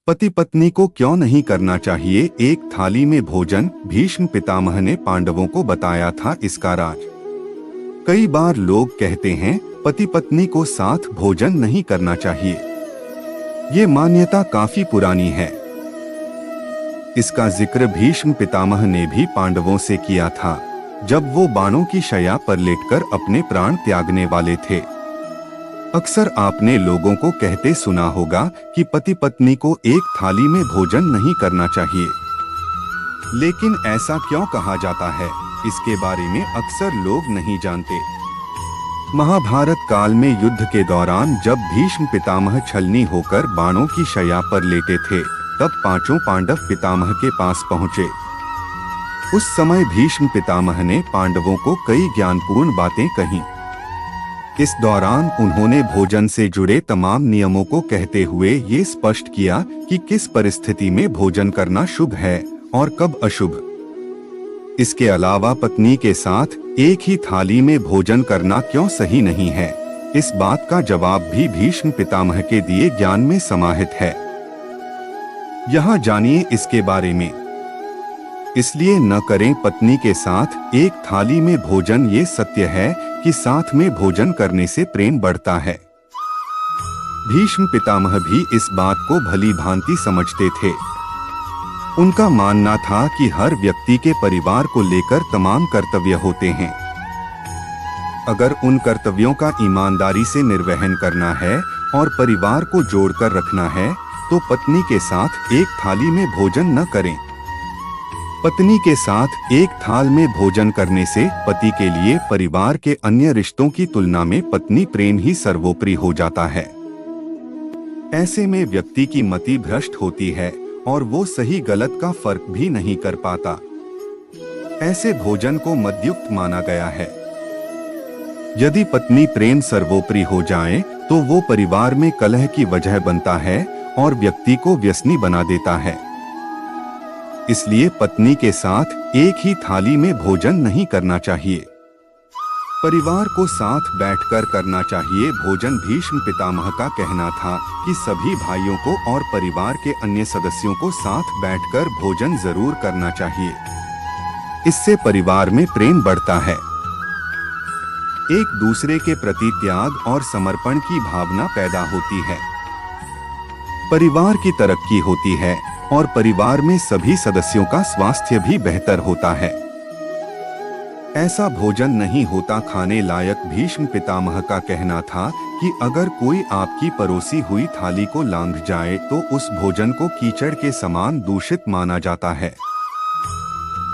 पति पत्नी को क्यों नहीं करना चाहिए एक थाली में भोजन? भीष्म पितामह ने पांडवों को बताया था इसका राज। कई बार लोग कहते हैं पति पत्नी को साथ भोजन नहीं करना चाहिए। ये मान्यता काफी पुरानी है। इसका जिक्र भीष्म पितामह ने भी पांडवों से किया था, जब वो बाणों की शैया पर लेटकर अपने प्राण त्यागने वाले थे। अक्सर आपने लोगों को कहते सुना होगा कि पति पत्नी को एक थाली में भोजन नहीं करना चाहिए। लेकिन ऐसा क्यों कहा जाता है, इसके बारे में अक्सर लोग नहीं जानते। महाभारत काल में युद्ध के दौरान जब भीष्म पितामह छलनी होकर बाणों की शैया पर लेटे थे, तब पांचों पांडव पितामह के पास पहुंचे। उस समय भीष्म पितामह ने पांडवों को कई ज्ञानपूर्ण बातें कहीं। इस दौरान उन्होंने भोजन से जुड़े तमाम नियमों को कहते हुए ये स्पष्ट किया कि किस परिस्थिति में भोजन करना शुभ है और कब अशुभ। इसके अलावा पत्नी के साथ एक ही थाली में भोजन करना क्यों सही नहीं है, इस बात का जवाब भी भीष्म पितामह के दिए ज्ञान में समाहित है। यहाँ जानिए इसके बारे में। इसलिए न करें पत्नी के साथ एक थाली में भोजन। ये सत्य है कि साथ में भोजन करने से प्रेम बढ़ता है। भीष्म पितामह भी इस बात को भली भांति समझते थे। उनका मानना था कि हर व्यक्ति के परिवार को लेकर तमाम कर्तव्य होते हैं। अगर उन कर्तव्यों का ईमानदारी से निर्वहन करना है और परिवार को जोड़कर रखना है, तो पत्नी के साथ एक थाली में भोजन न करें। पत्नी के साथ एक थाल में भोजन करने से पति के लिए परिवार के अन्य रिश्तों की तुलना में पत्नी प्रेम ही सर्वोपरि हो जाता है। ऐसे में व्यक्ति की मति भ्रष्ट होती है और वो सही गलत का फर्क भी नहीं कर पाता। ऐसे भोजन को मद्युक्त माना गया है। यदि पत्नी प्रेम सर्वोपरि हो जाए तो वो परिवार में कलह की वजह बनता है और व्यक्ति को व्यसनी बना देता है। इसलिए पत्नी के साथ एक ही थाली में भोजन नहीं करना चाहिए। परिवार को साथ बैठकर करना चाहिए भोजन। भीष्म पितामह का कहना था कि सभी भाइयों को और परिवार के अन्य सदस्यों को साथ बैठकर भोजन जरूर करना चाहिए। इससे परिवार में प्रेम बढ़ता है। एक दूसरे के प्रति त्याग और समर्पण की भावना पैदा होती है। परिवार की तरक्की होती है और परिवार में सभी सदस्यों का स्वास्थ्य भी बेहतर होता है। ऐसा भोजन नहीं होता खाने लायक। भीष्म पितामह का कहना था कि अगर कोई आपकी परोसी हुई थाली को लांघ जाए तो उस भोजन को कीचड़ के समान दूषित माना जाता है।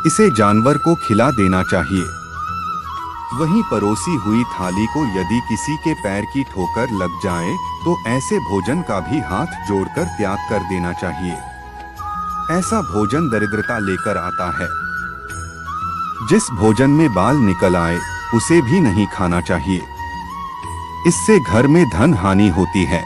इसे जानवर को खिला देना चाहिए। वहीं परोसी हुई थाली को यदि किसी के पैर की ठोकर लग जाए तो ऐसे भोजन का भी हाथ जोड़कर त्याग कर देना चाहिए। ऐसा भोजन दरिद्रता लेकर आता है। जिस भोजन में बाल निकल आए उसे भी नहीं खाना चाहिए। इससे घर में धन हानि होती है।